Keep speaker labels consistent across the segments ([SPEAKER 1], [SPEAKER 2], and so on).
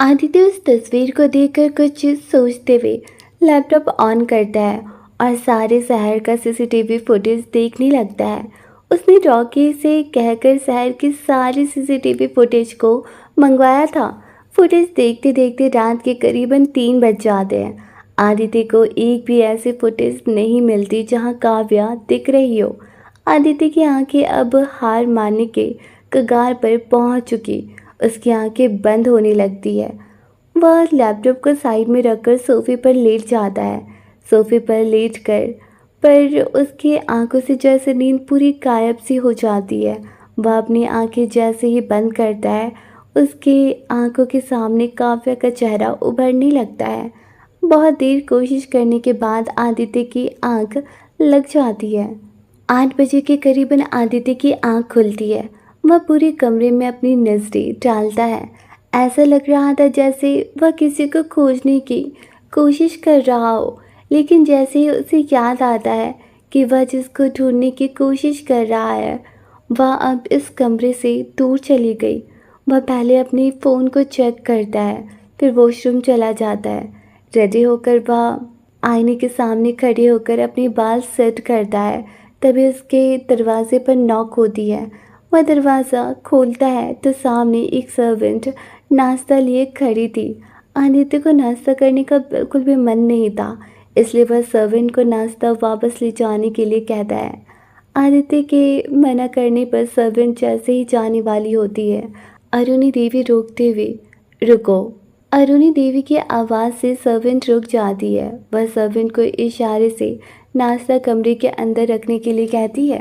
[SPEAKER 1] आदित्य उस तस्वीर को देखकर कुछ सोचते हुए लैपटॉप ऑन करता है और सारे शहर का सीसीटीवी फुटेज देखने लगता है। उसने रॉकी से कहकर शहर की सारी सीसीटीवी फुटेज को मंगवाया था। फुटेज देखते देखते रात के करीबन 3 बज जाते हैं। आदित्य को एक भी ऐसी फुटेज नहीं मिलती जहां काव्या दिख रही हो। आदित्य की आंखें अब हार मानने के कगार पर पहुंच चुकी। उसकी आंखें बंद होने लगती है। वह लैपटॉप को साइड में रखकर सोफे पर लेट जाता है। सोफे पर लेट कर पर उसकी आंखों से जैसे नींद पूरी गायब सी हो जाती है। वह अपनी आंखें जैसे ही बंद करता है, उसकी आंखों के सामने काव्या का चेहरा उभरने लगता है। बहुत देर कोशिश करने के बाद आदित्य की आंख लग जाती है। 8 बजे के करीबन आदित्य की आंख खुलती है। वह पूरे कमरे में अपनी नज़रें डालता है। ऐसा लग रहा था जैसे वह किसी को खोजने की कोशिश कर रहा हो, लेकिन जैसे ही उसे याद आता है कि वह जिसको ढूंढने की कोशिश कर रहा है वह अब इस कमरे से दूर चली गई। वह पहले अपने फ़ोन को चेक करता है, फिर वॉशरूम चला जाता है। रेडी होकर वह आईने के सामने खड़े होकर अपने बाल सेट करता है। तभी उसके दरवाजे पर नॉक होती है। वह दरवाज़ा खोलता है तो सामने एक सर्वेंट नाश्ता लिए खड़ी थी। आदित्य को नाश्ता करने का बिल्कुल भी मन नहीं था, इसलिए वह सर्वेंट को नाश्ता वापस ले जाने के लिए कहता है। आदित्य के मना करने पर सर्वेंट जैसे ही जाने वाली होती है, अरुणी देवी रोकते हुए, रुको। अरुणी देवी की आवाज़ से सर्वेंट रुक जाती है। वह सर्वेंट को इशारे से नाश्ता कमरे के अंदर रखने के लिए कहती है,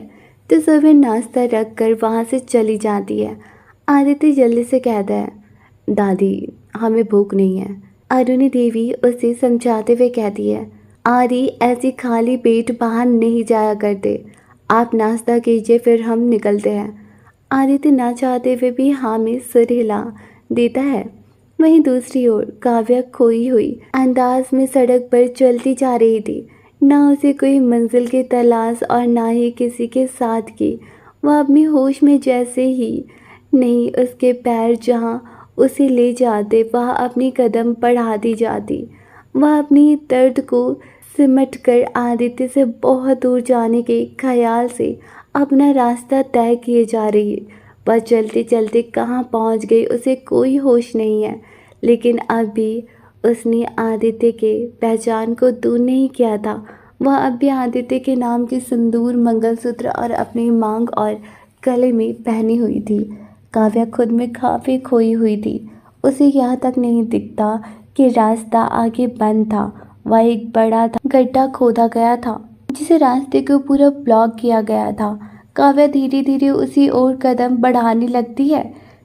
[SPEAKER 1] तो सर्वेंट नाश्ता रख कर वहाँ से चली जाती है। आदित्य जल्दी से कहता है, दादी हमें भूख नहीं है। अरुणी देवी उसे समझाते हुए कहती है, आदि ऐसी खाली पेट बाहर नहीं जाया करते। आप नाश्ता कीजिए फिर हम निकलते हैं। आदित्य ना चाहते हुए भी हाँ में सिर हिला देता है। वहीं दूसरी ओर काव्या खोई हुई अंदाज में सड़क पर चलती जा रही थी। ना उसे कोई मंजिल की तलाश और ना ही किसी के साथ की। वह अपनी होश में जैसे ही नहीं, उसके पैर जहाँ उसे ले जाते वह अपनी कदम बढ़ाती जाती। वह अपनी दर्द को सिमट कर आदित्य से बहुत दूर जाने के ख्याल से अपना रास्ता तय किए जा रही है। वह चलते चलते कहाँ पहुँच गई उसे कोई होश नहीं है, लेकिन अब भी उसने आदित्य के पहचान को दूर नहीं किया था। वह अब भी आदित्य के नाम के सिंदूर, मंगलसूत्र और अपनी मांग और गले में पहनी हुई थी। काव्या खुद में काफ़ी खोई हुई थी। उसे यहाँ तक नहीं दिखता कि रास्ता आगे बंद था। वह एक बड़ा था गड्ढा खोदा गया था जिसे रास्ते को पूरा ब्लॉक किया गया था। काव्या धीरे धीरे उसी ओर कदम बढ़ाने लगती है।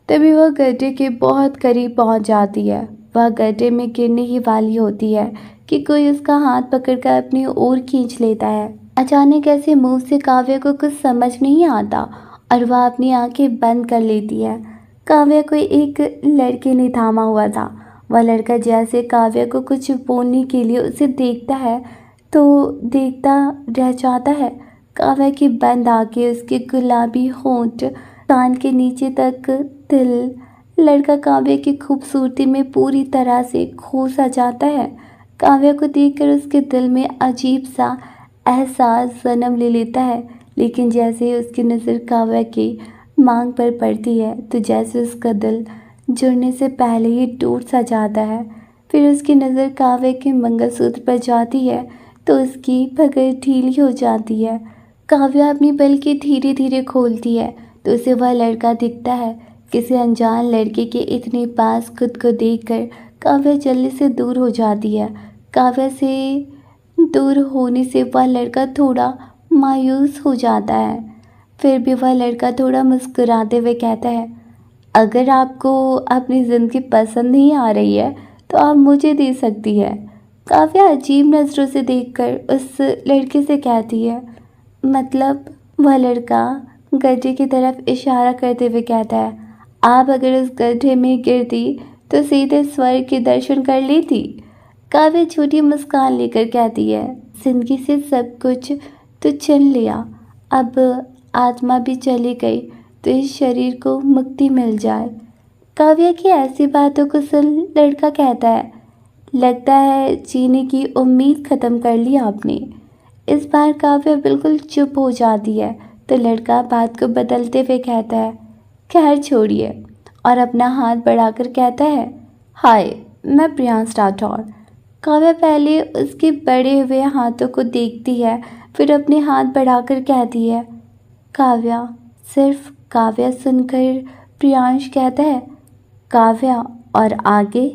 [SPEAKER 1] तभी वह गड्ढे के बहुत करीब पहुंच जाती है। वह गड्ढे में गिरने ही वाली होती है कि कोई उसका हाथ पकड़कर अपनी ओर खींच लेता है। अचानक ऐसे मूव से काव्या को कुछ समझ नहीं आता और वह अपनी आंखें बंद कर लेती है। काव्या को एक लड़के ने थामा हुआ था। वह लड़का जैसे काव्या को कुछ बोलने के लिए उसे देखता है तो देखता रह जाता है। काव्या की बंद आंखें, उसके गुलाबी होंठ, कान के नीचे तक दिल। लड़का काव्या की खूबसूरती में पूरी तरह से खो सा जाता है। काव्या को देखकर उसके दिल में अजीब सा एहसास जन्म ले लेता है। लेकिन जैसे ही उसकी नज़र काव्या की मांग पर पड़ती है तो जैसे उसका दिल जुड़ने से पहले ही टूट सा जाता है। फिर उसकी नज़र काव्या के मंगलसूत्र पर जाती है तो उसकी पकड़ ढीली हो जाती है। काव्या अपनी पलकें धीरे धीरे खोलती है तो उसे वह लड़का दिखता है। किसी अनजान लड़के के इतने पास खुद को देखकर काव्या जल्दी से दूर हो जाती है। काव्या से दूर होने से वह लड़का थोड़ा मायूस हो जाता है। फिर भी वह लड़का थोड़ा मुस्कुराते हुए कहता है, अगर आपको अपनी ज़िंदगी पसंद नहीं आ रही है तो आप मुझे दे सकती है। काव्या अजीब नज़रों से देखकर उस लड़के से कहती है, मतलब? वह लड़का गड्ढे की तरफ इशारा करते हुए कहता है, आप अगर उस गड्ढे में गिरती तो सीधे स्वर्ग के दर्शन कर लेती। काव्या छोटी मुस्कान लेकर कहती है, जिंदगी से सब कुछ तो छीन लिया, अब आत्मा भी चली गई तो इस शरीर को मुक्ति मिल जाए। काव्या की ऐसी बातों को सुन लड़का कहता है, लगता है जीने की उम्मीद ख़त्म कर ली आपने। इस बार काव्या बिल्कुल चुप हो जाती है तो लड़का बात को बदलते हुए कहता है, खैर छोड़िए, और अपना हाथ बढ़ाकर कहता है, हाय मैं प्रियांश राठौर। काव्या पहले उसके बड़े हुए हाथों को देखती है, फिर अपने हाथ बढ़ाकर कहती है, काव्या। सिर्फ काव्या सुनकर प्रियांश कहता है, काव्या, और आगे।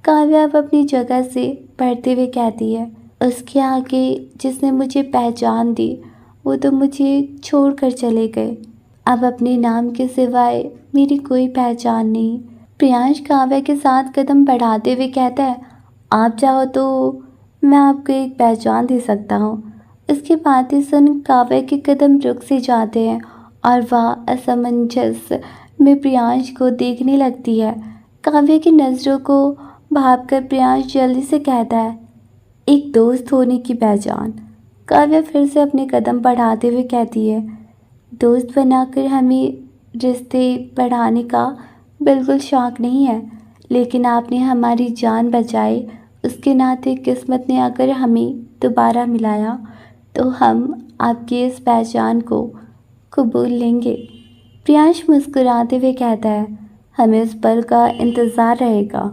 [SPEAKER 1] काव्या अब अपनी जगह से बढ़ते हुए कहती है, उसके आगे जिसने मुझे पहचान दी वो तो मुझे छोड़कर चले गए। अब अपने नाम के सिवाय मेरी कोई पहचान नहीं। प्रियांश काव्या के साथ कदम बढ़ाते हुए कहता है, आप चाहो तो मैं आपको एक पहचान दे सकता हूँ। उसकी बातें सुन काव्या के कदम रुक से जाते हैं और वह असमंजस में प्रियांश को देखने लगती है। काव्या की नज़रों को भांपकर प्रियांश जल्दी से कहता है, एक दोस्त होने की पहचान। काव्या फिर से अपने कदम बढ़ाते हुए कहती है, दोस्त बनाकर हमें रिश्ते बढ़ाने का बिल्कुल शौक़ नहीं है, लेकिन आपने हमारी जान बचाई, उसके नाते किस्मत ने अगर हमें दोबारा मिलाया तो हम आपकी इस पहचान को कबूल लेंगे। प्रियांश मुस्कुराते हुए कहता है, हमें उस पल का इंतज़ार रहेगा।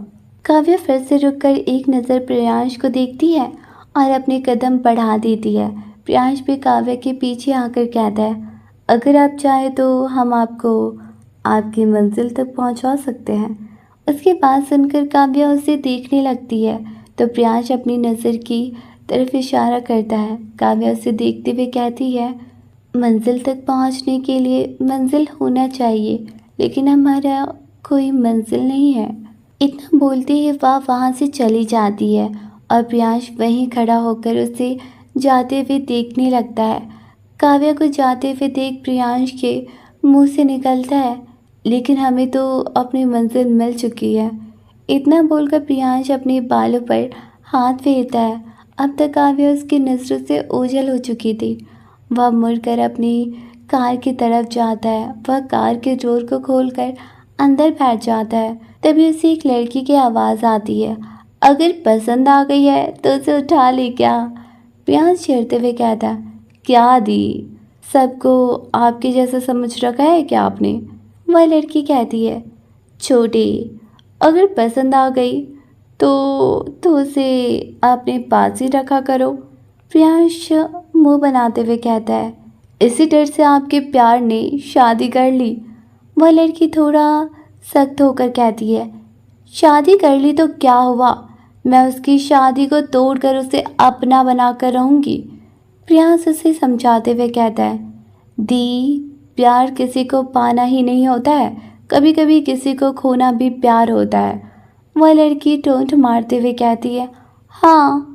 [SPEAKER 1] काव्या फिर से रुककर एक नज़र प्रियांश को देखती है और अपने कदम बढ़ा देती है। प्रियांश भी काव्या के पीछे आकर कहता है, अगर आप चाहें तो हम आपको आपकी मंजिल तक पहुंचा सकते हैं। उसकी बात सुनकर काव्या उसे देखने लगती है तो प्रियांश अपनी नज़र की तरफ इशारा करता है। काव्या उसे देखते हुए कहती है, मंजिल तक पहुंचने के लिए मंजिल होना चाहिए, लेकिन हमारा कोई मंजिल नहीं है। इतना बोलते ही वह वहाँ से चली जाती है और प्रियांश वहीं खड़ा होकर उसे जाते हुए देखने लगता है। काव्या को जाते हुए देख प्रियांश के मुंह से निकलता है, लेकिन हमें तो अपनी मंजिल मिल चुकी है। इतना बोलकर प्रियांश अपने बालों पर हाथ फेरता है। अब तक काव्या उसकी नज़रों से ओझल हो चुकी थी। वह मुड़कर अपनी कार की तरफ जाता है। वह कार के डोर को खोलकर अंदर बैठ जाता है। तभी उसे एक लड़की की आवाज़ आती है, अगर पसंद आ गई है तो उसे उठा ले क्या। प्रियांश चिढ़ते हुए कहता है, क्या दी, सबको आपके जैसा समझ रखा है क्या आपने। वह लड़की कहती है, छोटे, अगर पसंद आ गई तो उसे अपने पास ही रखा करो। प्रियांश मुंह बनाते हुए कहता है, इसी डर से आपके प्यार ने शादी कर ली। वह लड़की थोड़ा सख्त होकर कहती है, शादी कर ली तो क्या हुआ, मैं उसकी शादी को तोड़कर उसे अपना बनाकर रहूँगी। प्रियांश उसे समझाते हुए कहता है, दी, प्यार किसी को पाना ही नहीं होता है, कभी कभी किसी को खोना भी प्यार होता है। वह लड़की टोंट मारते हुए कहती है, हाँ,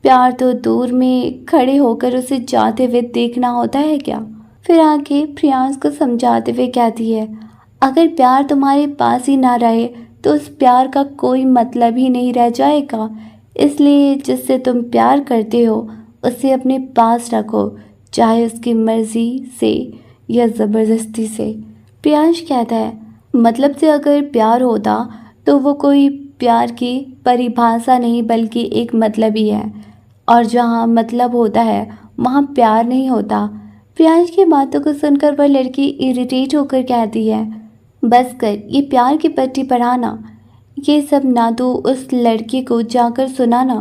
[SPEAKER 1] प्यार तो दूर में खड़े होकर उसे जाते हुए देखना होता है क्या। फिर आगे प्रियांश को समझाते हुए कहती है, अगर प्यार तुम्हारे पास ही ना रहे तो उस प्यार का कोई मतलब ही नहीं रह जाएगा। इसलिए जिससे तुम प्यार करते हो उसे अपने पास रखो, चाहे उसकी मर्जी से या ज़बरदस्ती से। प्रियांश कहता है, मतलब से अगर प्यार होता तो वो कोई प्यार की परिभाषा नहीं बल्कि एक मतलब ही है, और जहाँ मतलब होता है वहाँ प्यार नहीं होता। प्रियांश की बातों को सुनकर वह लड़की इरिटेट होकर कहती है, बस कर, ये प्यार की पट्टी पढ़ाना, ये सब ना तो उस लड़की को जाकर सुनाना,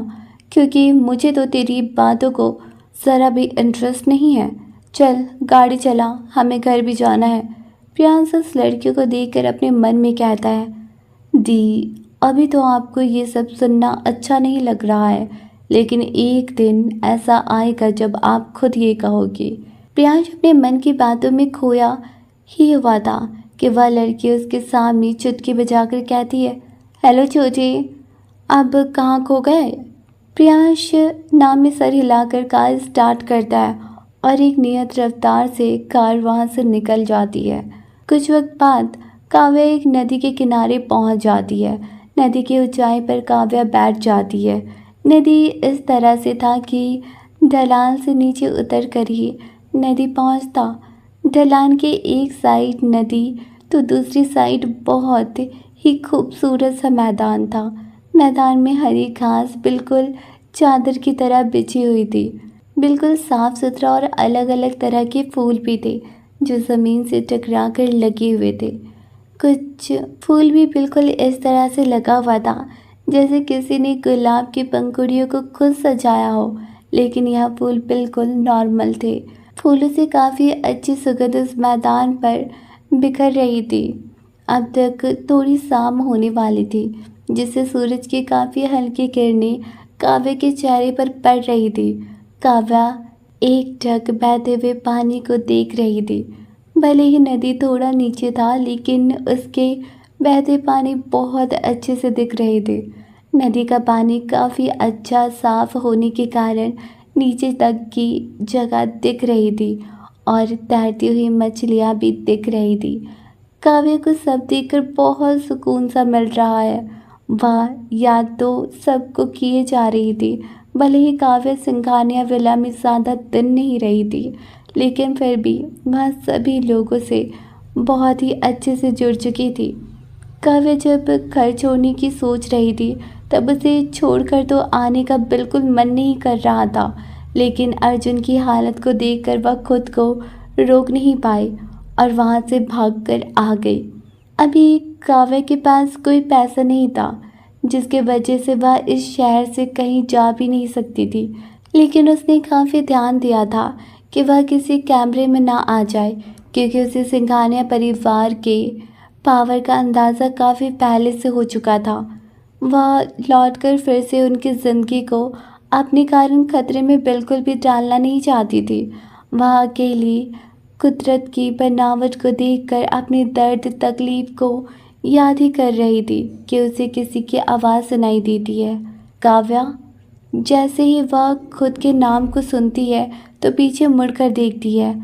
[SPEAKER 1] क्योंकि मुझे तो तेरी बातों को ज़रा भी इंटरेस्ट नहीं है। चल गाड़ी चला, हमें घर भी जाना है। प्रियांश उस लड़की को देखकर अपने मन में कहता है, दी, अभी तो आपको ये सब सुनना अच्छा नहीं लग रहा है, लेकिन एक दिन ऐसा आएगा जब आप खुद ये कहोगे। प्रियांश अपने मन की बातों में खोया ही हुआ था कि वह लड़की उसके सामने चुटकी बजाकर कहती है, हेलो छोटे, अब कहाँ खो गए। प्रियांश नाम में सर हिलाकर कार स्टार्ट करता है और एक नियत रफ्तार से कार वहाँ से निकल जाती है। कुछ वक्त बाद काव्या एक नदी के किनारे पहुँच जाती है। नदी की ऊंचाई पर काव्या बैठ जाती है। नदी इस तरह से था कि ढलान से नीचे उतर कर ही नदी पहुँचता। ढलान के एक साइड नदी तो दूसरी साइड बहुत ही खूबसूरत सा मैदान था। मैदान में हरी घास बिल्कुल चादर की तरह बिछी हुई थी। बिल्कुल साफ सुथरा और अलग अलग तरह के फूल भी थे जो ज़मीन से टकरा कर लगे हुए थे। कुछ फूल भी बिल्कुल इस तरह से लगा हुआ था जैसे किसी ने गुलाब की पंखुड़ियों को खुद सजाया हो, लेकिन यह फूल बिल्कुल नॉर्मल थे। फूलों से काफ़ी अच्छी सुगंध उस मैदान पर बिखर रही थी। अब तक थोड़ी शाम होने वाली थी जिससे सूरज की काफ़ी हल्की किरणें काव्या के चेहरे पर पड़ रही थी। काव्या एकटक बहते हुए पानी को देख रही थी। भले ही नदी थोड़ा नीचे था लेकिन उसके बहते पानी बहुत अच्छे से दिख रहे थे। नदी का पानी काफ़ी अच्छा साफ होने के कारण नीचे तक की जगह दिख रही थी और तैरती हुई मछलियाँ भी दिख रही थी। काव्य को सब देखकर बहुत सुकून सा मिल रहा है। वह याद तो सबको किए जा रही थी। भले ही काव्य सिंघानिया विला में ज़्यादा दिन नहीं रही थी, लेकिन फिर भी वह सभी लोगों से बहुत ही अच्छे से जुड़ चुकी थी। काव्य जब घर छोड़ने की सोच रही थी तब उसे छोड़कर तो आने का बिल्कुल मन नहीं कर रहा था, लेकिन अर्जुन की हालत को देखकर वह खुद को रोक नहीं पाई और वहाँ से भागकर आ गई। अभी काव्य के पास कोई पैसा नहीं था जिसके वजह से वह इस शहर से कहीं जा भी नहीं सकती थी, लेकिन उसने काफ़ी ध्यान दिया था कि वह किसी कैमरे में ना आ जाए क्योंकि उसे सिंघानिया परिवार के पावर का अंदाज़ा काफ़ी पहले से हो चुका था। वह लौटकर फिर से उनकी ज़िंदगी को अपने कारण खतरे में बिल्कुल भी डालना नहीं चाहती थी। वह अकेली कुदरत की बनावट को देखकर अपनी दर्द तकलीफ को याद ही कर रही थी कि उसे किसी की आवाज़ सुनाई देती है, काव्या। जैसे ही वह खुद के नाम को सुनती है तो पीछे मुड़कर देखती है।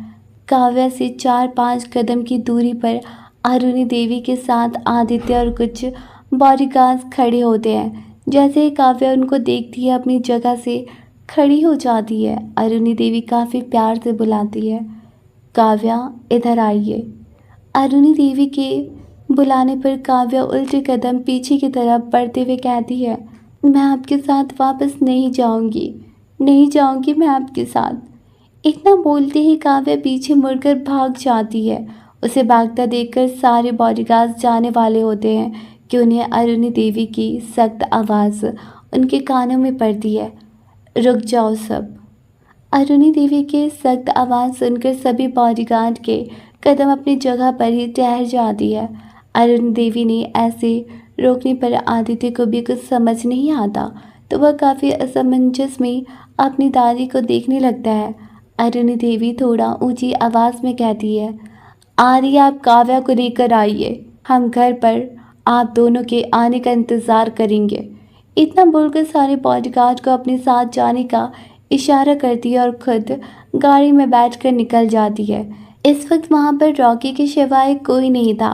[SPEAKER 1] काव्या से 4-5 कदम की दूरी पर अरुणी देवी के साथ आदित्य और कुछ बॉडीगार्ड्स खड़े होते हैं। जैसे ही काव्या उनको देखती है अपनी जगह से खड़ी हो जाती है। अरुणी देवी काफ़ी प्यार से बुलाती है, काव्या इधर आइए। अरुणी देवी के बुलाने पर काव्या उल्टे कदम पीछे की तरफ बढ़ते हुए कहती है, मैं आपके साथ वापस नहीं जाऊंगी, नहीं जाऊंगी मैं आपके साथ। इतना बोलते ही काव्या पीछे मुड़कर भाग जाती है। उसे भागता देखकर सारे बॉडीगार्ड्स जाने वाले होते हैं कि उन्हें अरुणी देवी की सख्त आवाज़ उनके कानों में पड़ती है, रुक जाओ सब। अरुणी देवी की सख्त आवाज़ सुनकर सभी बॉडीगार्ड के कदम अपनी जगह पर ही ठहर जाती है। अरुणी देवी ने ऐसे रोकने पर आदित्य को भी कुछ समझ नहीं आता तो वह काफ़ी असमंजस में अपनी दादी को देखने लगता है। अरुणी देवी थोड़ा ऊंची आवाज़ में कहती है, आर्य आप काव्या को लेकर आइए, हम घर पर आप दोनों के आने का इंतज़ार करेंगे। इतना बोलकर सारे बॉडीगार्ड को अपने साथ जाने का इशारा करती है और खुद गाड़ी में बैठकर निकल जाती है। इस वक्त वहाँ पर रॉकी के सिवाय कोई नहीं था।